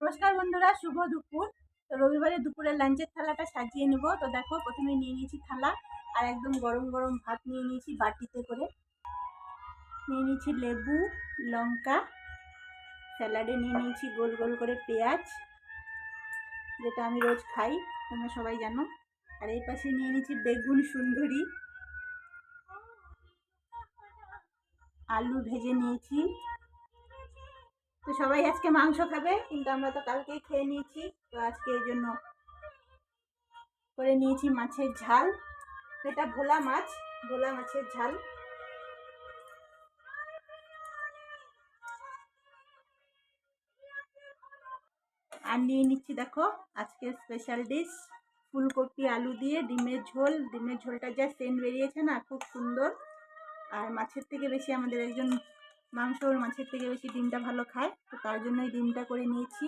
নমস্কার বন্ধুরা, শুভ দুপুর। তো রবিবারে দুপুরের লাঞ্চের থালাটা সাজিয়ে নেব। তো দেখো, প্রথমে নিয়ে নিয়েছি থালা, আর একদম গরম গরম ভাত নিয়ে নিয়েছি বাটিতে করে। নিয়ে নিয়েছি লেবু, লঙ্কা, স্যালাডে নিয়ে নিয়েছি গোল গোল করে পেঁয়াজ, যেটা আমি রোজ খাই, তোমরা সবাই জানো। আর এই পাশে নিয়ে নিয়েছি বেগুন সুন্দরী, আলু ভেজে নিয়েছি। তো সবাই আজকে মাংস খাবে, কিন্তু আমরা তো কালকেই খেয়ে নিয়েছি, তো আজকে এই জন্য করে নিয়েছি মাছের ঝাল। এটা ভোলা মাছ, ভোলা মাছের ঝাল। আর নিয়ে নিচ্ছি দেখো আজকের স্পেশাল ডিশ, ফুলকপি আলু দিয়ে ডিমের ঝোল। ডিমের ঝোলটা যা সেন্ট বেরিয়েছে না, খুব সুন্দর। আর মাছের থেকে বেশি আমাদের একজন মাংস মাছের থেকে বেশি ডিমটা ভালো খায়, তো তার জন্যই ডিমটা করে নিয়েছি।